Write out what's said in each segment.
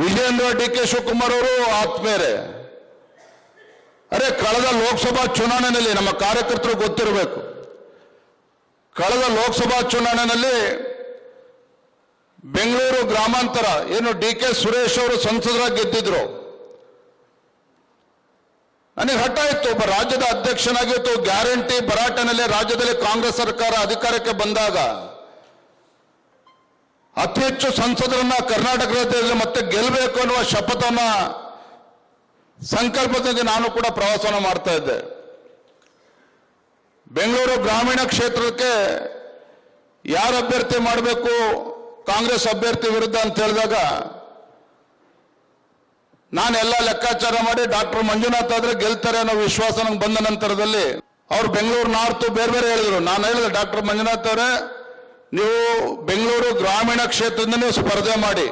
Vijendra D K Shivakumar ಅವರು ಆತ್ಮೇರೆ. ಅರೆ, ಕಳೆದ ಲೋಕಸಭಾ ಚುನಾವಣೆಯಲ್ಲಿ ನಮ್ಮ ಕಾರ್ಯಕರ್ತರು ಗೊತ್ತಿರಬೇಕು, ಕಳೆದ ಲೋಕಸಭಾ ಚುನಾವಣೆಯಲ್ಲಿ ಬೆಂಗಳೂರು ಗ್ರಾಮಾಂತರ ಏನು ಡಿ ಕೆ ಸುರೇಶ್ ಅವರು ಸಂಸದರಾಗಿ ಗೆದ್ದಿದ್ರು, ನನಗೆ ಹಠ ಇತ್ತು, ಒಬ್ಬ ರಾಜ್ಯದ ಅಧ್ಯಕ್ಷನಾಗಿತ್ತು, ಗ್ಯಾರಂಟಿ ಭರಾಟೆನಲ್ಲಿ ರಾಜ್ಯದಲ್ಲಿ ಕಾಂಗ್ರೆಸ್ ಸರ್ಕಾರ ಅಧಿಕಾರಕ್ಕೆ ಬಂದಾಗ ಅತಿ ಹೆಚ್ಚು ಸಂಸದರನ್ನ ಕರ್ನಾಟಕ ರಾಜ್ಯದಲ್ಲಿ ಮತ್ತೆ ಗೆಲ್ಲಬೇಕು ಅನ್ನುವ ಶಪಥವನ್ನ ಸಂಕಲ್ಪದಿಂದ ನಾನು ಕೂಡ ಪ್ರವಾಸನ ಮಾಡ್ತಾ ಇದ್ದೆ. ಬೆಂಗಳೂರು ಗ್ರಾಮೀಣ ಕ್ಷೇತ್ರಕ್ಕೆ ಯಾರು ಅಭ್ಯರ್ಥಿ ಮಾಡಬೇಕು ಕಾಂಗ್ರೆಸ್ ಅಭ್ಯರ್ಥಿ ವಿರುದ್ಧ ಅಂತ ಹೇಳಿದಾಗ ನಾನೆಲ್ಲ ಲೆಕ್ಕಾಚಾರ ಮಾಡಿ ಡಾಕ್ಟರ್ ಮಂಜುನಾಥ್ ಆದ್ರೆ ಗೆಲ್ತಾರೆ ಅನ್ನೋ ವಿಶ್ವಾಸ ನಂಗೆ ಬಂದ ನಂತರದಲ್ಲಿ ಅವ್ರು ಬೆಂಗಳೂರು ನಾರ್ತ್ ಬೇರೆ ಬೇರೆ ಹೇಳಿದ್ರು. ನಾನು ಹೇಳಿದೆ, ಡಾಕ್ಟರ್ ಮಂಜುನಾಥ್ ಅವರೇ, ನೀವು ಬೆಂಗಳೂರು ಗ್ರಾಮೀಣ ಕ್ಷೇತ್ರದಿಂದ ನೀವು ಸ್ಪರ್ಧೆ ಮಾಡಿ,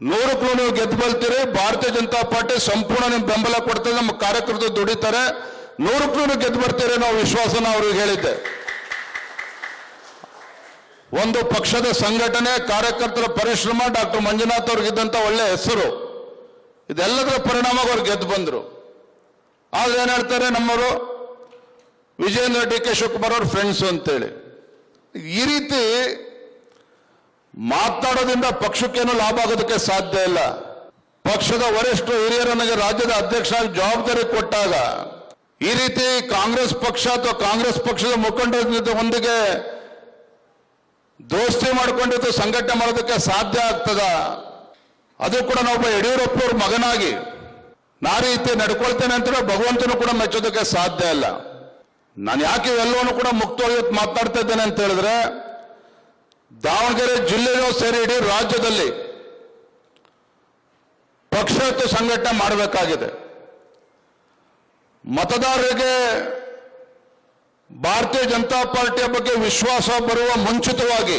100ಕ್ಕೂ ನೀವು ಗೆದ್ದು ಬಲ್ತೀರಿ, ಭಾರತೀಯ ಜನತಾ ಪಾರ್ಟಿ ಸಂಪೂರ್ಣ ನಿಮ್ ಬೆಂಬಲ ಕೊಡ್ತದೆ, ನಮ್ಮ ಕಾರ್ಯಕರ್ತರು ದುಡಿತಾರೆ, 100ಕ್ಕೂ ನೀವು ಗೆದ್ದು ಬರ್ತೀರಿ ಅನ್ನೋ ವಿಶ್ವಾಸನ ಅವ್ರಿಗೆ ಹೇಳಿದ್ದೆ. ಒಂದು ಪಕ್ಷದ ಸಂಘಟನೆ, ಕಾರ್ಯಕರ್ತರ ಪರಿಶ್ರಮ, ಡಾಕ್ಟರ್ ಮಂಜುನಾಥ್ ಅವ್ರಿಗಿದ್ದಂತ ಒಳ್ಳೆ ಹೆಸರು, ಇದೆಲ್ಲದರ ಪರಿಣಾಮ ಅವ್ರು ಗೆದ್ದು ಬಂದ್ರು. ಆದ್ರೆ ಏನ್ ಹೇಳ್ತಾರೆ ನಮ್ಮವರು, ವಿಜೇಂದ್ರ ಡಿ ಕೆ ಶಿವಕುಮಾರ್ ಅವ್ರ ಫ್ರೆಂಡ್ಸ್ ಅಂತೇಳಿ. ಈ ರೀತಿ ಮಾತನಾಡೋದ್ರಿಂದ ಪಕ್ಷಕ್ಕೇನು ಲಾಭ ಆಗೋದಕ್ಕೆ ಸಾಧ್ಯ ಇಲ್ಲ. ಪಕ್ಷದ ವರಿಷ್ಠ ಹಿರಿಯರು ನನಗೆ ರಾಜ್ಯದ ಅಧ್ಯಕ್ಷ ಜವಾಬ್ದಾರಿ ಕೊಟ್ಟಾಗ ಈ ರೀತಿ ಕಾಂಗ್ರೆಸ್ ಪಕ್ಷ ಅಥವಾ ಕಾಂಗ್ರೆಸ್ ಪಕ್ಷದ ಮುಖಂಡರ ಒಂದಿಗೆ ದೋಸ್ತಿ ಮಾಡಿಕೊಂಡಿದ್ದು ಸಂಘಟನೆ ಮಾಡೋದಕ್ಕೆ ಸಾಧ್ಯ ಆಗ್ತದ? ಅದು ಕೂಡ ನಾವೊಬ್ಬ ಯಡಿಯೂರಪ್ಪವ್ರ ಮಗನಾಗಿ ನಾ ರೀತಿ ನಡ್ಕೊಳ್ತೇನೆ ಅಂತ ಭಗವಂತನು ಕೂಡ ಮೆಚ್ಚೋದಕ್ಕೆ ಸಾಧ್ಯ ಇಲ್ಲ. ನಾನು ಯಾಕೆ ಇವೆಲ್ಲವನ್ನು ಕೂಡ ಮುಕ್ತವಾಗಿ ಮಾತನಾಡ್ತಾ ಇದ್ದೇನೆ ಅಂತ ಹೇಳಿದ್ರೆ, ದಾವಣಗೆರೆ ಜಿಲ್ಲೆಯೂ ಸೇರಿ ಇಡೀ ರಾಜ್ಯದಲ್ಲಿ ಪಕ್ಷಾಯುತ ಸಂಘಟನೆ ಮಾಡಬೇಕಾಗಿದೆ. ಮತದಾರರಿಗೆ ಭಾರತೀಯ ಜನತಾ ಪಾರ್ಟಿಯ ಬಗ್ಗೆ ವಿಶ್ವಾಸ ಬರುವ ಮುಂಚಿತವಾಗಿ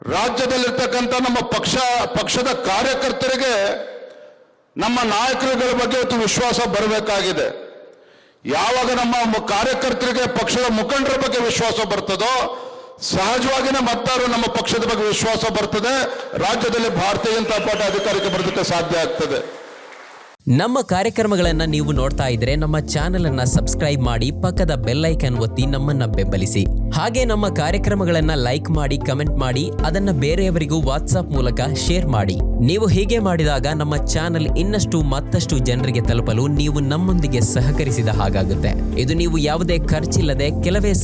ರಾಜ್ಯದಲ್ಲಿರ್ತಕ್ಕಂಥ ನಮ್ಮ ಪಕ್ಷದ ಕಾರ್ಯಕರ್ತರಿಗೆ ನಮ್ಮ ನಾಯಕರುಗಳ ಬಗ್ಗೆ ಇವತ್ತು ವಿಶ್ವಾಸ ಬರಬೇಕಾಗಿದೆ. ಯಾವಾಗ ನಮ್ಮ ಕಾರ್ಯಕರ್ತರಿಗೆ ಪಕ್ಷದ ಮುಖಂಡರ ಬಗ್ಗೆ ವಿಶ್ವಾಸ ಬರ್ತದೋ ಸಹಜವಾಗಿಯೇ ಮತದಾರರು ನಮ್ಮ ಪಕ್ಷದ ಬಗ್ಗೆ ವಿಶ್ವಾಸ ಬರ್ತದೆ, ರಾಜ್ಯದಲ್ಲಿ ಭಾರತೀಯ ಜನತಾ ಪಾರ್ಟಿ ಅಧಿಕಾರಕ್ಕೆ ಬರೋದಕ್ಕೆ ಸಾಧ್ಯ ಆಗ್ತದೆ. ನಮ್ಮ ಕಾರ್ಯಕ್ರಮಗಳನ್ನ ನೀವು ನೋಡ್ತಾ ಇದ್ರೆ ನಮ್ಮ ಚಾನೆಲ್ ಅನ್ನ ಸಬ್ಸ್ಕ್ರೈಬ್ ಮಾಡಿ, ಪಕ್ಕದ ಬೆಲ್ ಐಕಾನ್ ಒತ್ತಿ ನಮ್ಮನ್ನ ಬೆಂಬಲಿಸಿ. ಹಾಗೆ ನಮ್ಮ ಕಾರ್ಯಕ್ರಮಗಳನ್ನ ಲೈಕ್ ಮಾಡಿ, ಕಮೆಂಟ್ ಮಾಡಿ, ಅದನ್ನ ಬೇರೆಯವರಿಗೂ ವಾಟ್ಸ್ಆಪ್ ಮೂಲಕ ಶೇರ್ ಮಾಡಿ. ನೀವು ಹೀಗೆ ಮಾಡಿದಾಗ ನಮ್ಮ ಚಾನೆಲ್ ಇನ್ನಷ್ಟು ಮತ್ತಷ್ಟು ಜನರಿಗೆ ತಲುಪಲು ನೀವು ನಮ್ಮೊಂದಿಗೆ ಸಹಕರಿಸಿದ ಹಾಗಾಗುತ್ತೆ. ಇದು ನೀವು ಯಾವುದೇ ಖರ್ಚಿಲ್ಲದೆ ಕೆಲವೇ